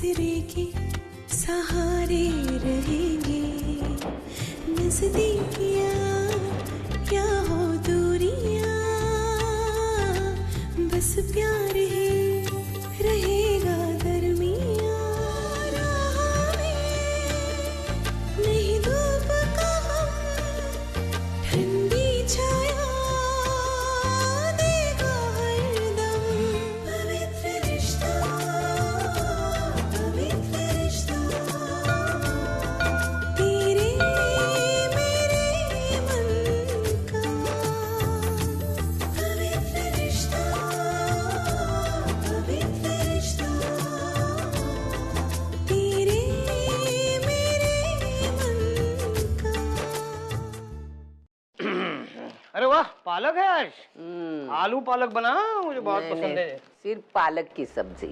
दूसरे के सहारे रहेंगे। नजदीकियां क्या हो दूरियां, बस प्यार ही रहेगा दरमियां। राह में नहीं धूप का हम, ठंडी छाया देगा हरदम। पवित्र रिश्ता, पवित्र रिश्ता, तेरे मेरे मन का। पवित्र रिश्ता, पवित्र रिश्ता, तेरे मेरे मन का। अरे वाह, पालक है आज। आलू पालक बना, मुझे बहुत पसंद है। सिर्फ पालक की सब्जी।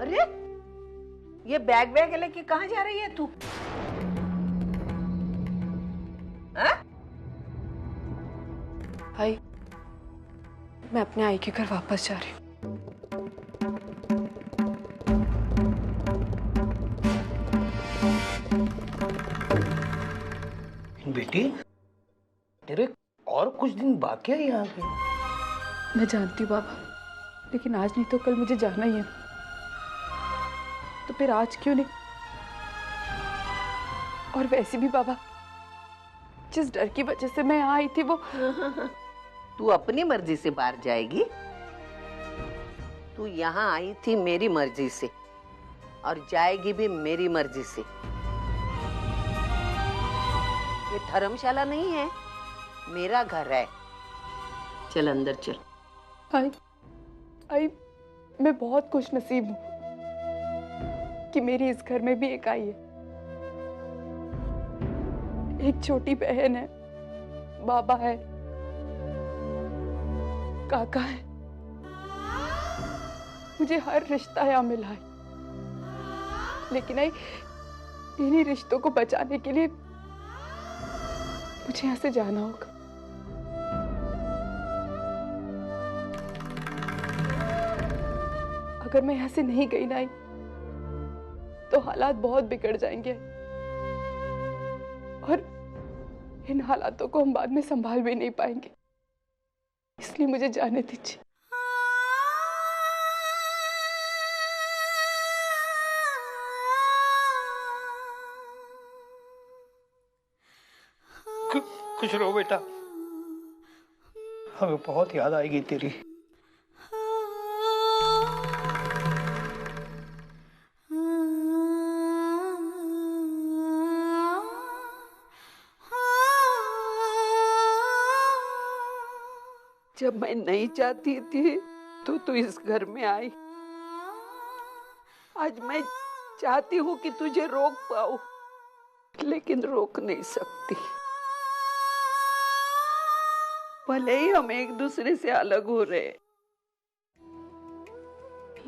अरे ये बैग वैग लेके कहाँ जा रही है तू? हाँ? आई, मैं अपने आई के घर वापस जा रही हूँ। बेटी, तेरे और कुछ दिन बाकी है यहाँ पे। मैं जानती हूँ बाबा, लेकिन आज नहीं तो कल मुझे जाना ही है। तो फिर आज क्यों नहीं? और वैसे भी बाबा, जिस डर की वजह से मैं यहाँ आई थी वो तू अपनी मर्जी से बाहर जाएगी? तू यहाँ आई थी मेरी मर्जी से और जाएगी भी मेरी मर्जी से। ये धर्मशाला नहीं है, मेरा घर है। चल अंदर चल। आई, मैं बहुत खुश नसीब हूँ कि मेरी इस घर में भी एक आई है। एक छोटी बहन है, बाबा है, काका है। मुझे हर रिश्ता यहाँ मिला है, लेकिन आई इन्हीं रिश्तों को बचाने के लिए मुझे यहाँ से जाना होगा। अगर मैं यहाँ से नहीं गई ना आई, तो हालात बहुत बिगड़ जाएंगे और इन हालातों को हम बाद में संभाल भी नहीं पाएंगे। इसलिए मुझे जाने दीजिए। खुश रहो बेटा, हमें बहुत याद आएगी तेरी। जब मैं नहीं चाहती थी तो तू इस घर में आई। आज मैं चाहती हूँ कि तुझे रोक पाऊं, लेकिन रोक नहीं सकती। भले ही हम एक दूसरे से अलग हो रहे,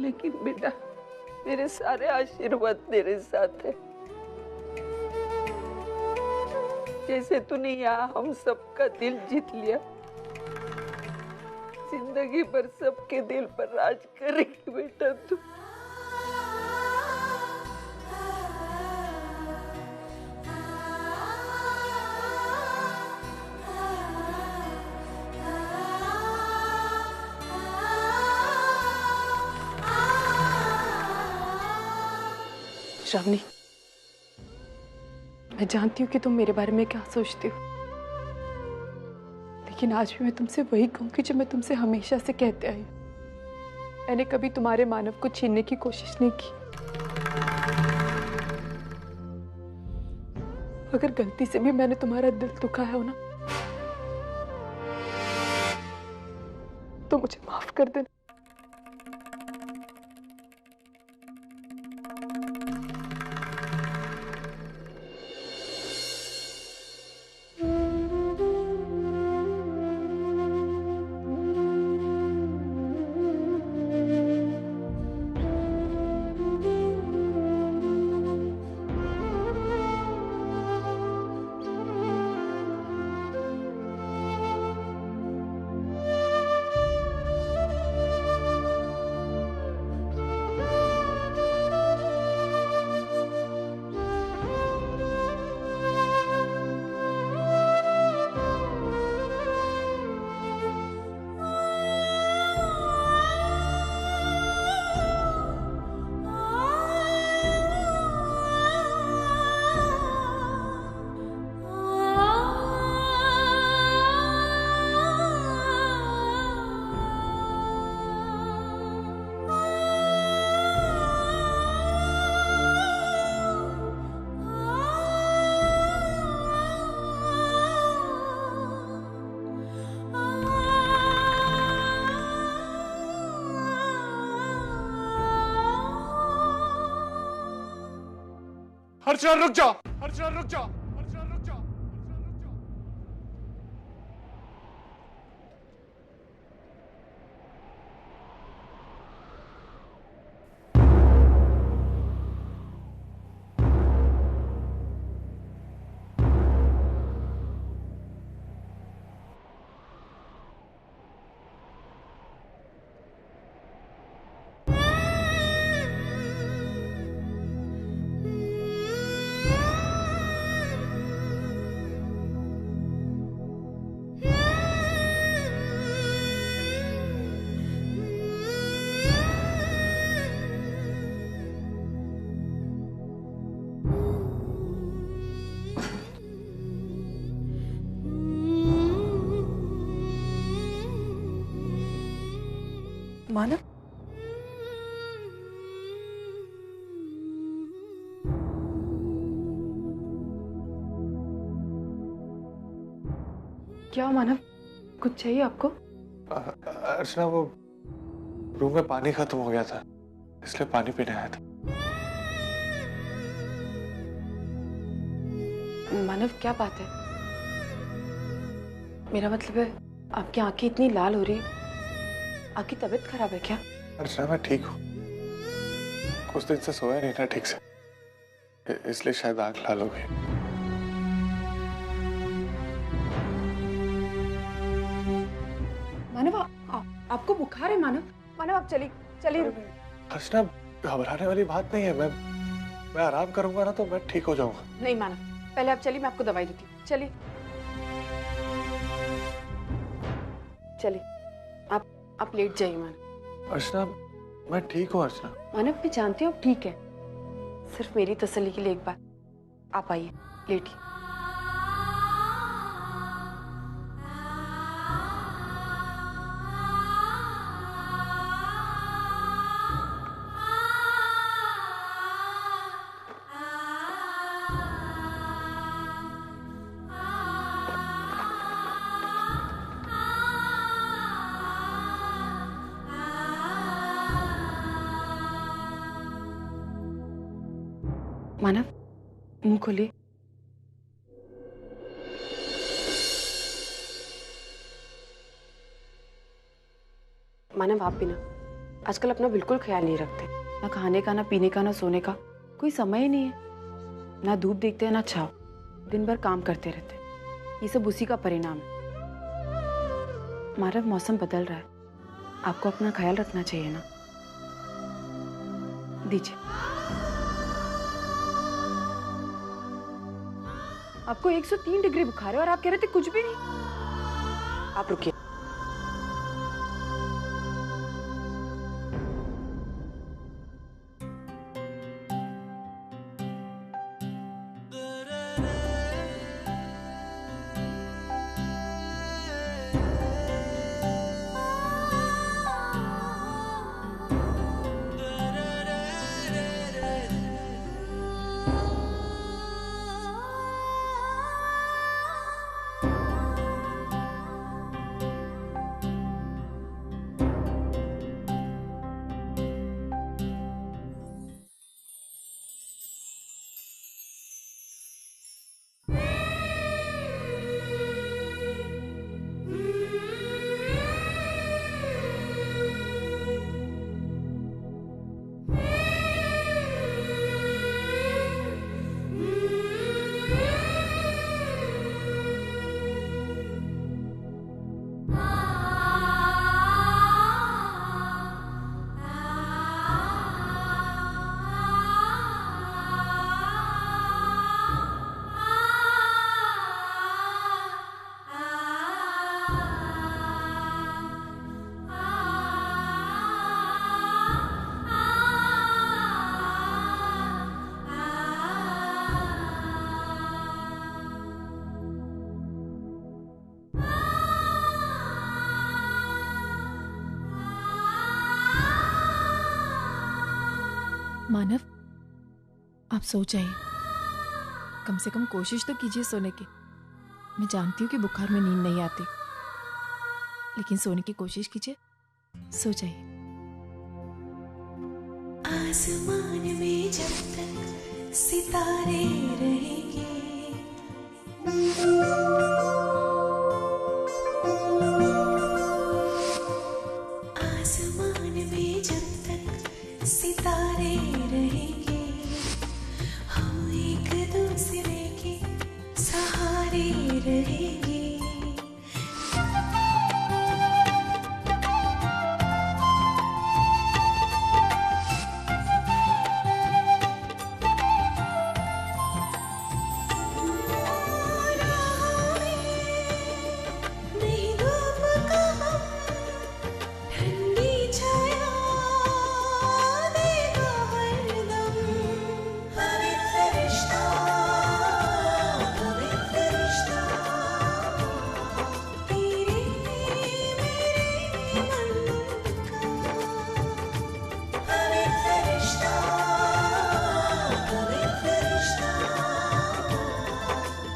लेकिन बेटा मेरे सारे आशीर्वाद तेरे साथ है। जैसे तूने यहाँ हम सबका दिल जीत लिया, जिंदगी भर सबके दिल पर राज करेगी बेटा तू। श्रावणी, मैं जानती हूँ कि तुम मेरे बारे में क्या सोचती हो, लेकिन आज भी मैं तुमसे वही कहूंगी जो मैं तुमसे हमेशा से कहते आई हूं। मैंने कभी तुम्हारे मानव को छीनने की कोशिश नहीं की। अगर गलती से भी मैंने तुम्हारा दिल दुखाया हो ना, तो मुझे माफ कर देना। अर्चना रुक जा, अर्चना रुक जा, अर्चना रुक जा, अर्चना रुक जा। मानव, क्या मानव, कुछ चाहिए आपको? अर्चना, वो रूम में पानी खत्म हो गया था, इसलिए पानी पीने आया था। मानव, क्या बात है? मेरा मतलब है, आपकी आंखें इतनी लाल हो रही, आपकी तबीयत खराब है क्या? अर्चना, मैं ठीक हूँ। कुछ दिन से सोया नहीं ना ठीक से, इसलिए शायद आंख लाल हो गई। मानव, आपको बुखार है? मानव, मानव, आप चलिए चलिए। अर्चना, घबराने वाली बात नहीं है। मैं आराम करूंगा ना तो मैं ठीक हो जाऊंगा। नहीं मानव, पहले आप चलिए, मैं आपको दवाई देती हूँ। चलिए चलिए, आप लेट जाइए। मानव, अर्चना, मैं ठीक हूँ। अर्चना, मानव, मैं जानती हूँ आप ठीक है, सिर्फ मेरी तसल्ली के लिए एक बार आप आइए, लेटिए। मानव, मुंह खोलिए। मानव, आप भी ना आजकल अपना बिल्कुल ख्याल नहीं रखते, ना खाने का, ना पीने का, ना सोने का, कोई समय ही नहीं है। ना धूप देखते हैं ना छाव, दिन भर काम करते रहते हैं। ये सब उसी का परिणाम है। मानव, मौसम बदल रहा है, आपको अपना ख्याल रखना चाहिए ना। दीजिए। आपको 103 डिग्री बुखार है और आप कह रहे थे कुछ भी नहीं। आप रुकिए। मानव, आप सो जाइए, कम से कम कोशिश तो कीजिए सोने की। मैं जानती हूँ कि बुखार में नींद नहीं आती, लेकिन सोने की कोशिश कीजिए, सो जाइए। आसमान में जब तक सितारे रहेंगे। आसमान में जब तक सितारे रहेंगे, हम एक दूसरे के सहारे रहेंगे। नहीं धूप का ठंडी छाया देगा हरदम। पवित्र रिश्ता, पवित्र रिश्ता, तेरे मेरे मन का। पवित्र रिश्ता, पवित्र रिश्ता,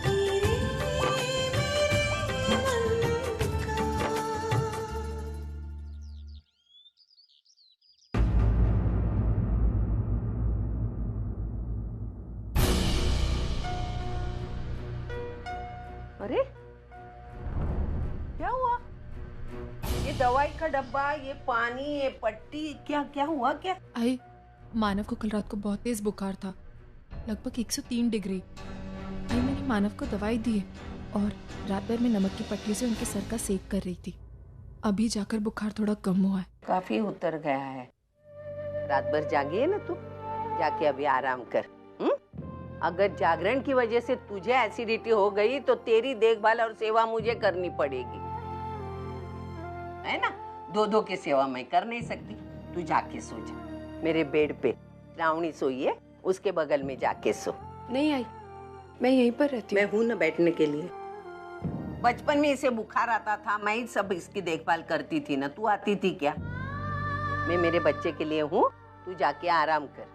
तेरे मेरे मन का। अरे क्या हुआ? ये दवाई का डब्बा, ये पानी, ये पट्टी, क्या क्या हुआ क्या? आई, मानव को कल रात को बहुत तेज बुखार था, लगभग 103 डिग्री। आई, मैंने मानव को दवाई दी है और रात भर में नमक की पट्टी से उनके सर का सेक कर रही थी। अभी जाकर बुखार थोड़ा कम हुआ है। काफी उतर गया है। रात भर जागी है ना तू? जाके अभी आराम कर। अगर जागरण की वजह से तुझे एसिडिटी हो गई तो तेरी देखभाल और सेवा मुझे करनी पड़ेगी, है ना? दो की सेवा मैं कर नहीं सकती। तू जाके सो जा, मेरे बेड पे श्रावणी सोई है, उसके बगल में जाके सो। नहीं आई, मैं यहीं पर रहती हूँ। मैं हूं ना बैठने के लिए। बचपन में इसे बुखार आता था, मैं ही सब इसकी देखभाल करती थी ना, तू आती थी क्या? मैं मेरे बच्चे के लिए हूँ, तू जाके आराम कर।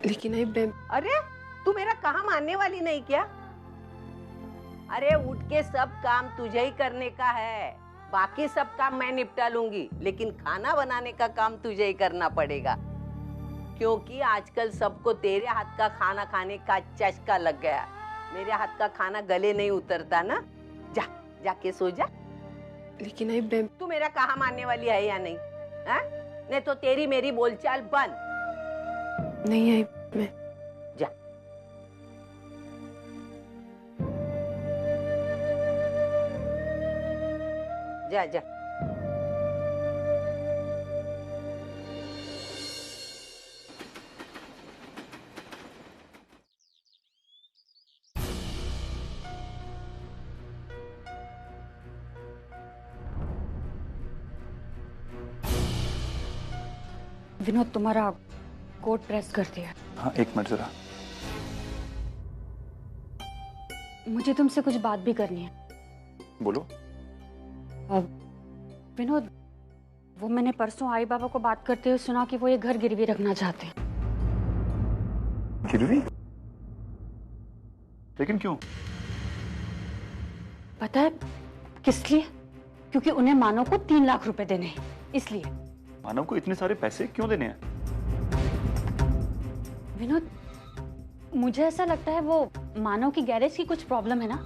लेकिन आई मैं अरे तू मेरा कहा मानने वाली नहीं क्या? अरे उठ के सब काम तुझे ही करने का है, बाकी सब काम मैं निपटा लूंगी, लेकिन खाना बनाने का काम तुझे ही करना पड़ेगा, क्योंकि आजकल सबको तेरे हाथ का खाना खाने का चस्का लग गया। मेरे हाथ का खाना गले नहीं उतरता ना। जा, जाके सो जा। लेकिन आई मैं तू मेरा कहा मानने वाली है या नहीं? हाँ? नहीं तो तेरी मेरी बोलचाल बंद। नहीं आई, मैं जा। जा जा। विनोद, तुम्हारा कोट प्रेस कर दिया। हाँ, एक मिनट जरा। मुझे तुमसे कुछ बात भी करनी है। बोलो। विनोद, वो मैंने परसों आई बाबा को बात करते हुए सुना कि वो ये घर गिरवी रखना चाहते हैं। गिरवी? लेकिन क्यों? पता है किस लिए? क्योंकि उन्हें मानव को 3 लाख रुपए देने हैं, इसलिए। मानव को इतने सारे पैसे क्यों देने हैं? विनोद, मुझे ऐसा लगता है वो मानव की गैरेज की कुछ प्रॉब्लम है ना,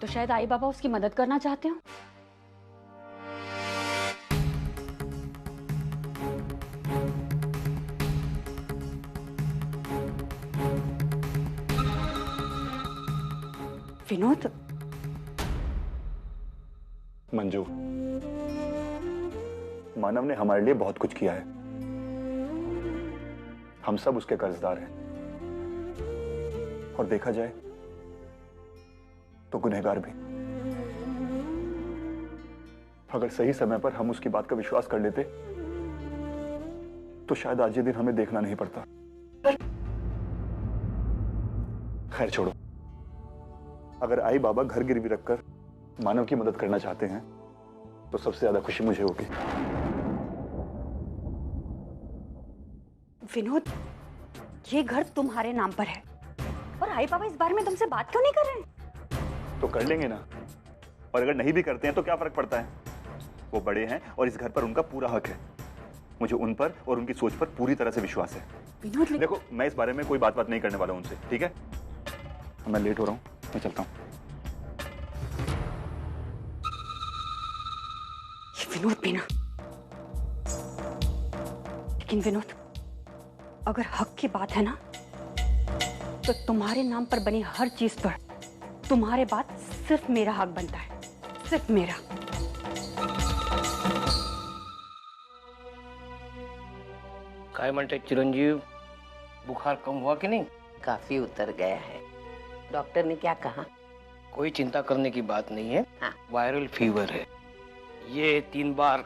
तो शायद आई बाबा उसकी मदद करना चाहते हो। विनोद, मंजू, मानव ने हमारे लिए बहुत कुछ किया है। हम सब उसके कर्जदार हैं, और देखा जाए तो गुनहगार भी। अगर सही समय पर हम उसकी बात का विश्वास कर लेते तो शायद आज ये दिन हमें देखना नहीं पड़ता। खैर छोड़ो, अगर आई बाबा घर गिरवी रखकर मानव की मदद करना चाहते हैं तो सबसे ज्यादा खुशी मुझे होगी। विनोद, ये घर तुम्हारे नाम पर है और आई बाबा इस बारे में तुमसे बात क्यों नहीं कर रहे? तो कर लेंगे ना, और अगर नहीं भी करते हैं तो क्या फर्क पड़ता है? वो बड़े हैं और इस घर पर उनका पूरा हक है। मुझे उन पर और उनकी सोच पर पूरी तरह से विश्वास है। विनोद देखो मैं इस बारे में कोई बात नहीं करने वाला हूं उनसे, ठीक है? मैं लेट हो रहा हूँ, मैं चलता हूँ। ये विनोद भी ना। लेकिन विनोद, अगर हक की बात है ना, तो तुम्हारे नाम पर बनी हर चीज पर तुम्हारे बाद सिर्फ मेरा हक बनता है, सिर्फ मेरा। काय म्हणते चिरंजीव, बुखार कम हुआ कि नहीं? काफी उतर गया है। डॉक्टर ने क्या कहा? कोई चिंता करने की बात नहीं है, हाँ। वायरल फीवर है। ये 3 बार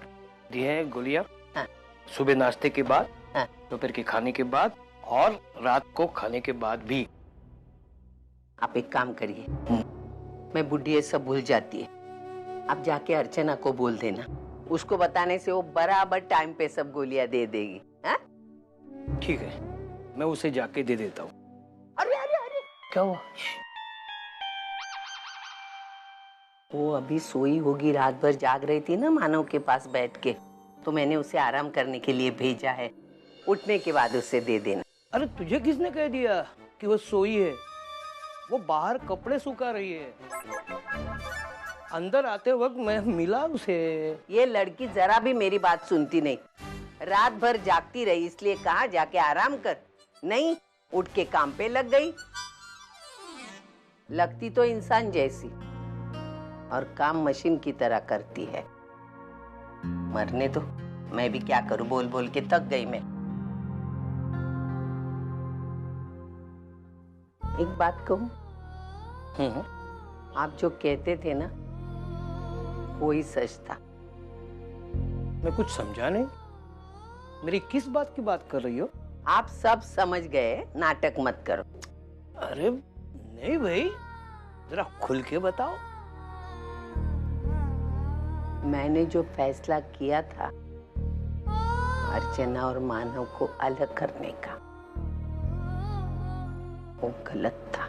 दिए हैं गोलियां, हाँ। सुबह नाश्ते के बाद, हाँ। दोपहर के खाने के बाद और रात को खाने के बाद भी। आप एक काम करिए, मैं बुढ़ी ये सब भूल जाती है, आप जाके अर्चना को बोल देना, उसको बताने से वो बराबर टाइम पे सब गोलियां दे देगी। हाँ? ठीक है, मैं उसे जाके दे देता हूँ। अरे अरे अरे, क्या हुआ? वो अभी सोई होगी, रात भर जाग रही थी ना मानव के पास बैठ के, तो मैंने उसे आराम करने के लिए भेजा है। उठने के बाद उसे दे देना। अरे तुझे किसने कह दिया कि वो सोई है? वो बाहर कपड़े सुखा रही है। अंदर आते वक्त मैं मिला उसे। ये लड़की जरा भी मेरी बात सुनती नहीं, रात भर जागती रही, इसलिए कहा जाके आराम कर। नहीं, उठ के काम पे लग गई। लगती तो इंसान जैसी और काम मशीन की तरह करती है। मरने दो, मैं भी क्या करूं, बोल बोल के थक गई मैं। एक बात कहूं, आप जो कहते थे ना, वही सच था। मैं कुछ समझा नहीं, मेरी किस बात की बात कर रही हो? आप सब समझ गए, नाटक मत करो। अरे नहीं भाई, जरा खुल के बताओ। मैंने जो फैसला किया था अर्चना और मानव को अलग करने का, वो गलत था।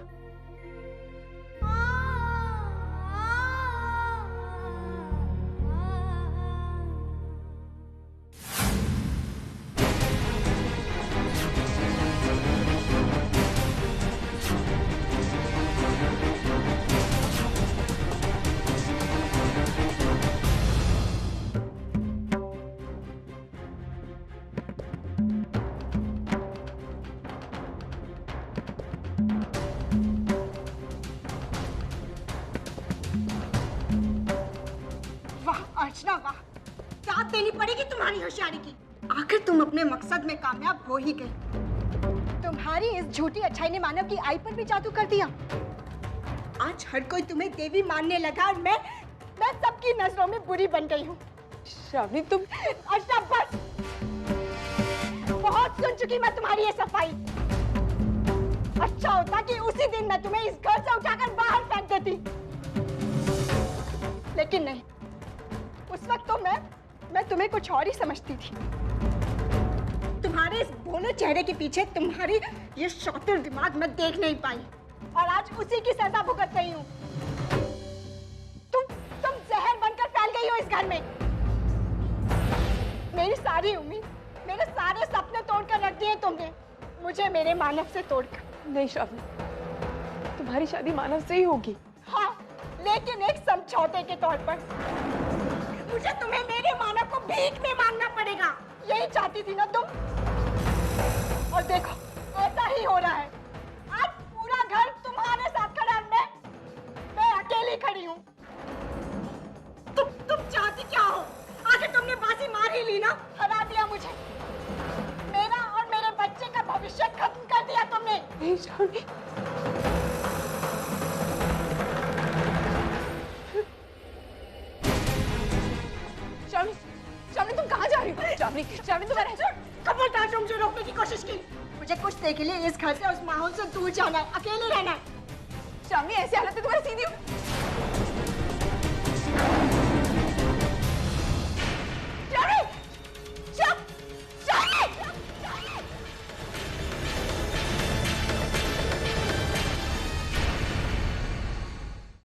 अर्चना वाह, दाद देनी पड़ेगी तुम्हारी होशियारी की। आखिर तुम अपने मकसद में कामयाब हो ही गई। तुम्हारी इस झूठी अच्छाई ने मानव की आई पर भी जादू कर दिया। आज हर कोई तुम्हें देवी मानने लगा और मैं सबकी नजरों में बुरी बन गई हूँ। श्रावणी तुम। अर्चना बस, बहुत सुन चुकी मैं तुम्हारी ये सफाई। अच्छा होता कि उसी दिन मैं तुम्हें इस घर से उठाकर बाहर फेंक देती, लेकिन नहीं। उस वक्त तो मैं तुम्हें कुछ और ही समझती थी। तुम्हारे इस भोले चेहरे के पीछे तुम्हारी ये शातिर दिमाग मैं देख नहीं पाई और आज उसी की सजा भुगत रही हूँ। तुम जहर बनकर फैल गई हो इस घर में। मेरी सारी उम्मीद, मेरे सारे सपने तोड़कर रख दिए तुमने, मुझे मेरे मानव से तोड़कर। नहीं श्रावणी, तुम्हारी शादी मानव से ही होगी। हाँ, लेकिन एक समझौते के तौर पर। मुझे तुम्हें मेरे मानव को भीख में मांगना पड़ेगा, यही चाहती थी ना तुम? और देखो ऐसा ही हो रहा है। आज पूरा घर तुम्हारे साथ खड़ा है, मैं अकेली खड़ी हूँ। तुम चाहती क्या हो? आखिर तुमने बाजी मार ही ली ना, हरा दिया मुझे। मेरा और मेरे बच्चे का भविष्य खत्म कर दिया तुमने। नहीं श्रावणी, श्रावणी तुम कहाँ जा रही हो? श्रावणी तुम्हारा खबरदार, तुम जो रोकने की कोशिश की। मुझे कुछ देर के लिए इस घर से, उस माहौल से दूर जाना है, अकेले रहना है। श्रावणी ऐसी हालत है तुम्हारी, सीधी हो।